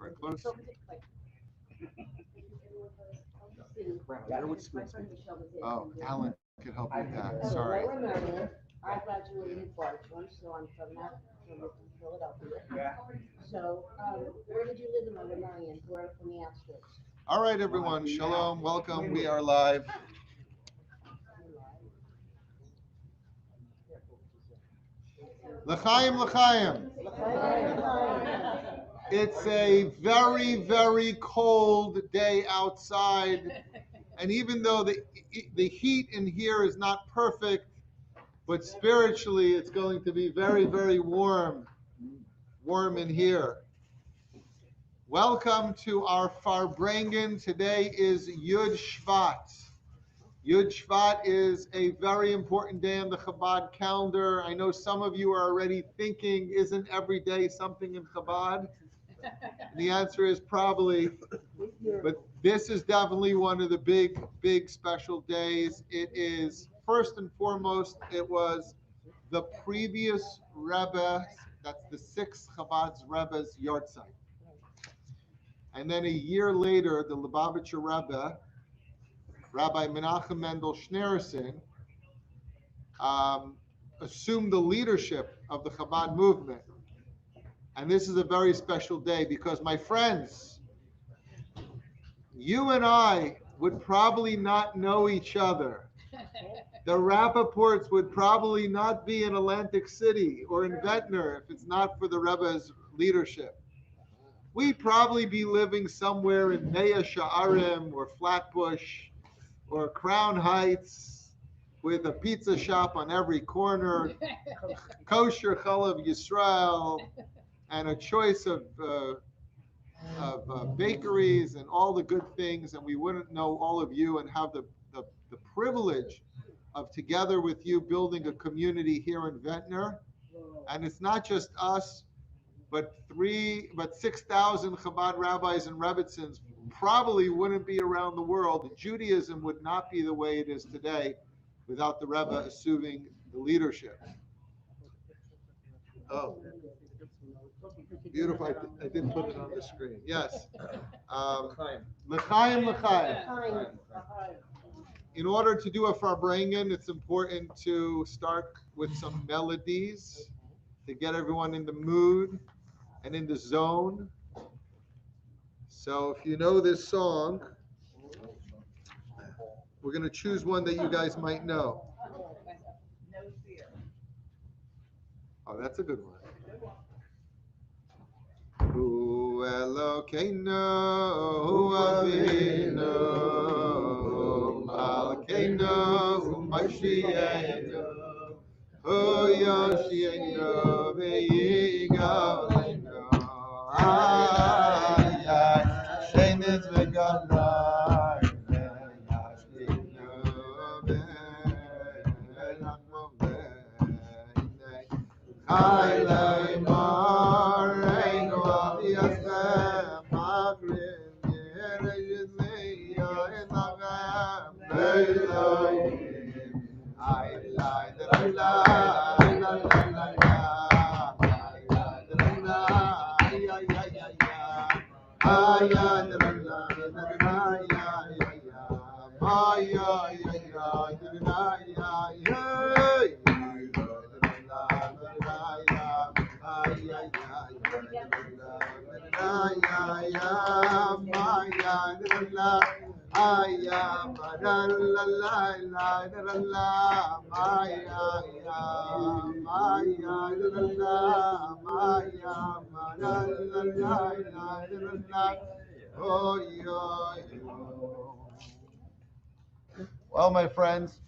Very close. Oh, Alan could help you with that. Sorry. Laura Merritt. I graduated in Bartram, so I'm from Philadelphia. Yeah. So, where did you live in Lower Merion? We're from the outskirts. All right, everyone. Shalom. Welcome. We are live. L'chaim, l'chaim. It's a very, very cold day outside. And even though the heat in here is not perfect, but spiritually it's going to be very, very warm in here. Welcome to our Farbrengen. Today is Yud Shvat. Yud Shvat is a very important day on the Chabad calendar. I know some of you are already thinking, isn't every day something in Chabad? And the answer is probably, but this is definitely one of the big special days. It is, first and foremost, it was the previous Rebbe, that's the sixth Chabad's Rebbe's yahrzeit. And then a year later, the Lubavitcher Rebbe, Rabbi Menachem Mendel Schneerson, assumed the leadership of the Chabad movement. And this is a very special day because, my friends, you and I would probably not know each other. The Rappaports would probably not be in Atlantic City or in Ventnor if it's not for the Rebbe's leadership. We'd probably be living somewhere in Mea Sha'arim or Flatbush or Crown Heights with a pizza shop on every corner, kosher Chalav Yisrael, and a choice of bakeries and all the good things, and we wouldn't know all of you and have the privilege of together with you building a community here in Ventnor. And it's not just us, but 6,000 Chabad rabbis and rebbitzins probably wouldn't be around the world. Judaism would not be the way it is today without the Rebbe assuming the leadership. Oh, beautiful. I didn't put it on the screen. Yes. L'chaim, l'chaim. In order to do a Farbrengen, it's important to start with some melodies to get everyone in the mood and in the zone. So if you know this song, we're going to choose one that you guys might know. Oh, that's a good one. Hu Elokeinu, Hu Avinu, Malkeinu, Hu Mashiachenu, Hu Yoshienu, V'Yigalenu. Ay, ay, Shenis v'Gadai, V'Yashkinu, V'Elachmo, V'Inei, Chai Le'Mareinu Aviyasem, Magrin, Yereshit Me'Ya'enachem, Be'Elohim. Ay, ay, la, la, la, la, la, la. Well, my friends,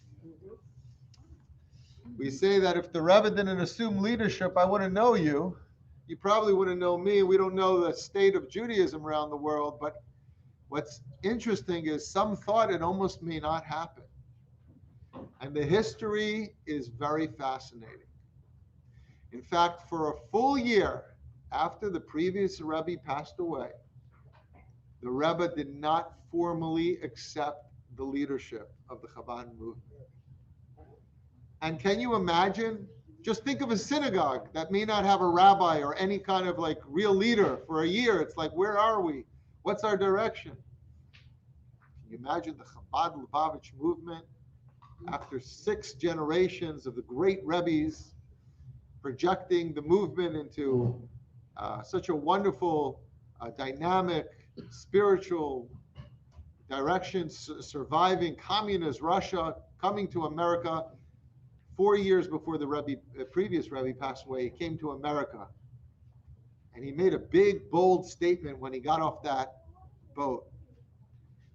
we say that if the Rebbe didn't assume leadership, I wouldn't know you. You probably wouldn't know me. We don't know the state of Judaism around the world, but what's interesting is some thought it almost may not happen. And the history is very fascinating. In fact, for a full year after the previous Rebbe passed away, the Rebbe did not formally accept the leadership of the Chabad movement. And can you imagine Just think of a synagogue that may not have a rabbi or any kind of like real leader for a year. It's like, where are we? What's our direction? Can you imagine the Chabad Lubavitch movement after 6 generations of the great Rebbes projecting the movement into such a wonderful, dynamic, spiritual direction, surviving communist Russia, coming to America 4 years before the previous Rebbe passed away. He came to America, and he made a big, bold statement when he got off that boat.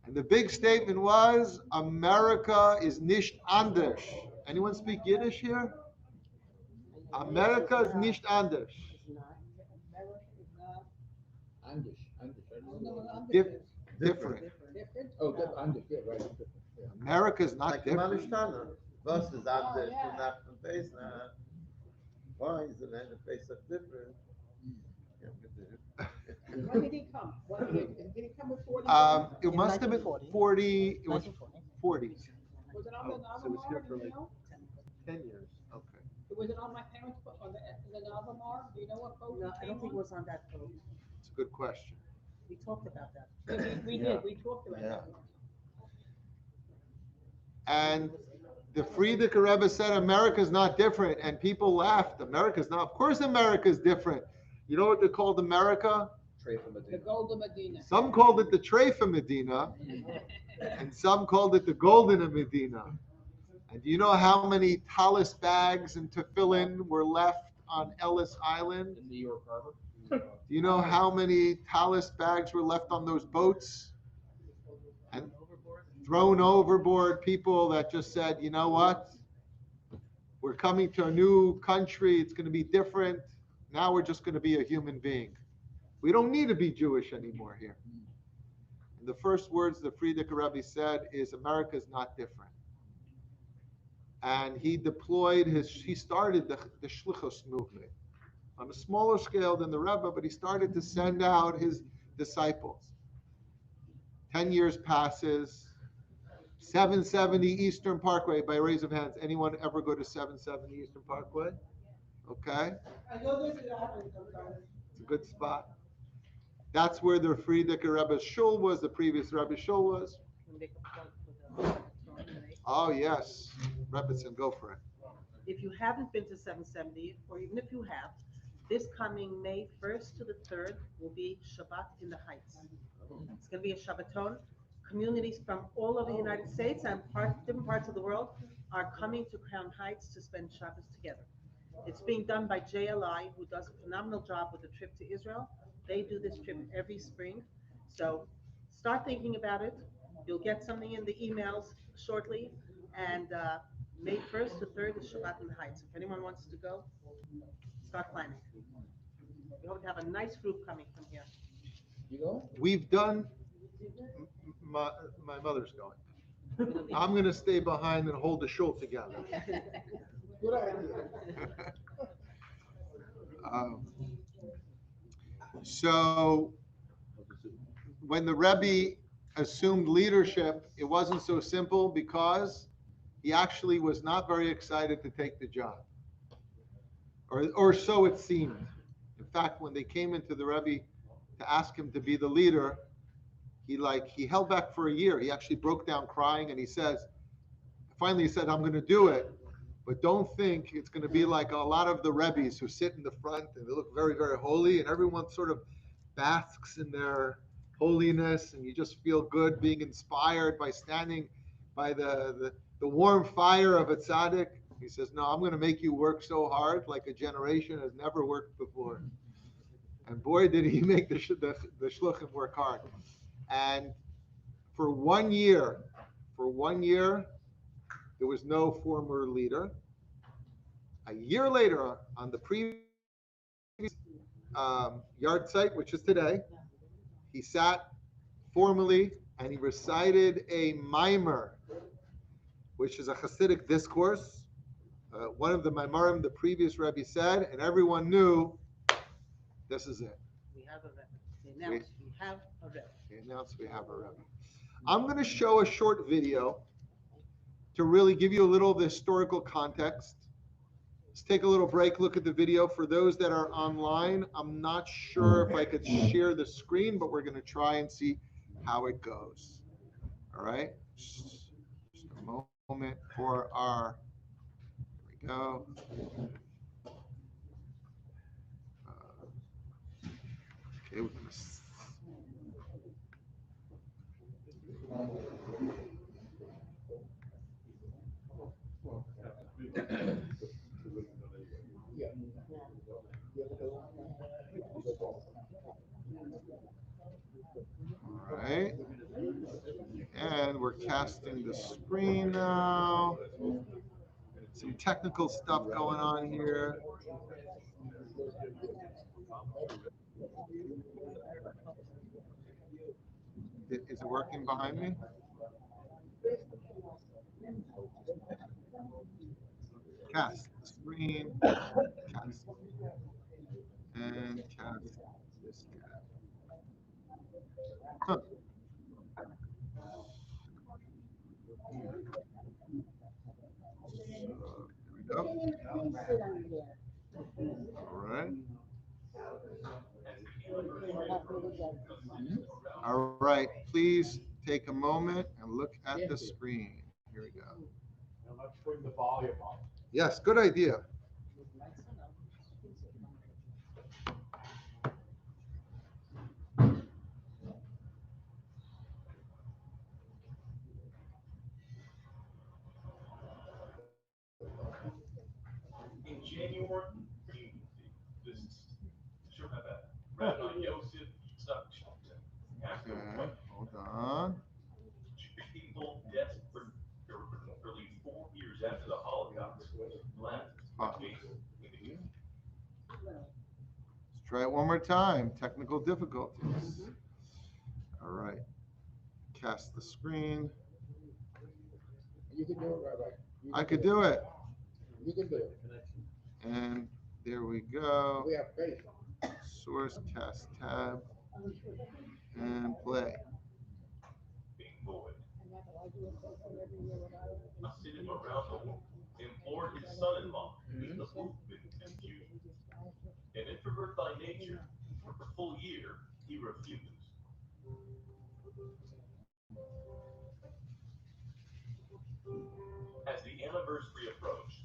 And the big statement was, America is nicht anders. Anyone speak Yiddish here? America is nicht anders. Different. Oh, anders, yeah, right. America is not Like different. Was is anders from that face now. Why is it the face of different? When did he come? Did he come with 40? It must have been 40. It was 40. Was it on the So it was Navamar, here do for you like know? 10 years. Okay. Was it on my parents' boat, on the Navamar? Do you know what boat? No, I don't think it was on that boat. It's a good question. We talked about that. We did, we talked about that. And the Frierdiker Rebbe said America's not different, and people laughed. America's not. Of course, America's different. You know what they called America? The Golden Medina. Some called it the Treifa Medina, and some called it the Golden Medina. And do you know how many tallis bags and tefillin were left on Ellis Island? In New York Harbor. Do you know how many tallis bags were left on those boats? And thrown overboard, people that just said, you know what? We're coming to a new country. It's going to be different. Now we're just going to be a human being. We don't need to be Jewish anymore here. And the first words the Frierdiker Rebbe said is, America is not different. And he started the Shlichus movement on a smaller scale than the Rebbe, but he started to send out his disciples. 10 years passes. 770 Eastern Parkway, by raise of hands. Anyone ever go to 770 Eastern Parkway? Okay. It's a good spot. That's where the Frierdiker Rebbe's shul was, the previous Rebbe's shul was. Oh, yes. Rebbetzin, go for it. If you haven't been to 770, or even if you have, this coming May 1st to the 3rd will be Shabbat in the Heights. It's going to be a Shabbaton. Communities from all over the United States and different parts of the world are coming to Crown Heights to spend Shabbos together. It's being done by JLI, who does a phenomenal job with the trip to Israel. They do this trip every spring. So start thinking about it. You'll get something in the emails shortly. And May 1st to 3rd is Shabbat in the Heights. If anyone wants to go, start planning. We hope to have a nice group coming from here. You go? We've done, my mother's going. I'm going to stay behind and hold the shul together. Good idea. So when the Rebbe assumed leadership, it wasn't so simple because he actually was not very excited to take the job. Or so it seemed. In fact, when they came into the Rebbe to ask him to be the leader, he held back for a year. He actually broke down crying, and he finally said, I'm going to do it, but don't think it's going to be like a lot of the Rebbes who sit in the front and they look very, very holy, and everyone sort of basks in their holiness, and you just feel good being inspired by standing by the warm fire of a tzaddik. He says, no, I'm going to make you work so hard like a generation has never worked before. And boy, did he make the shluchim work hard. And for 1 year, there was no former leader. A year later, on the previous yard site, which is today, he sat formally and he recited a mimer, which is a Hasidic discourse. One of the Maimarim the previous Rebbe said, and everyone knew, this is it. We have a Rebbe. They announced we have a Rebbe. They announced we have a Rebbe. I'm going to show a short video to really give you a little of the historical context. Let's take a little break, look at the video. For those that are online, I'm not sure if I could share the screen, but we're going to try and see how it goes. All right. Just a moment for our, here we go. Okay, we're going to. All right. And we're casting the screen now. Some technical stuff going on here. Is it working behind me? Cast the screen, cast, and cast this guy. Huh. So, here we go. All right. All right, please take a moment and look at the screen. Here we go. And let's bring the volume up. Yes, good idea. In January, this is Rabbi Yosef Okay, hold on. people desperate for at least 4 years after the Holocaust. Let's try it one more time. Technical difficulties. All right. Cast the screen. You can do it, Rabbi. I could do it. You can do it. And there we go. We have faith. Source, cast tab, and play. Being void. I sent him around the world, implored his son-in-law, the movement confused. An introvert by nature, for a full year, he refused. As the anniversary approached,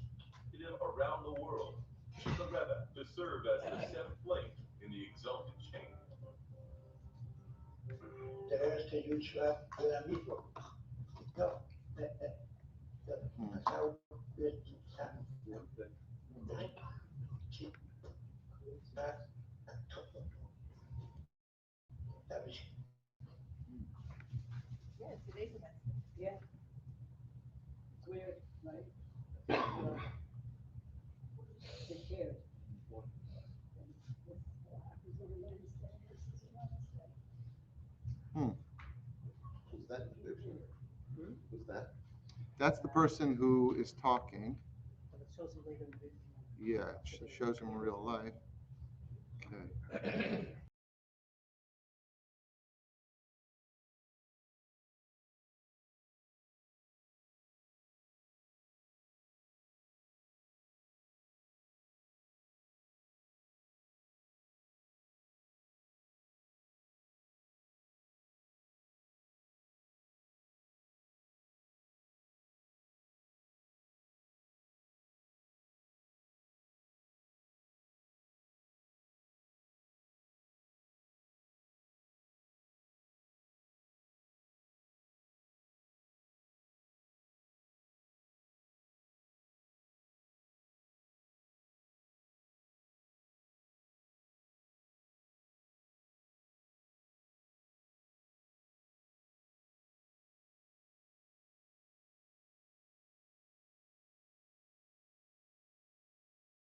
it is around the world, the Rebbe to serve as the seventh link in the exalted chain. Der erste Judschlag der Mittwoch. Ja, so wird sagen. Yeah, today's the best. Yeah. It's weird, right? They shared. Who's that? Who's that? That's the person who is talking. But it shows you later in the video. Yeah, it shows him in real life. Okay.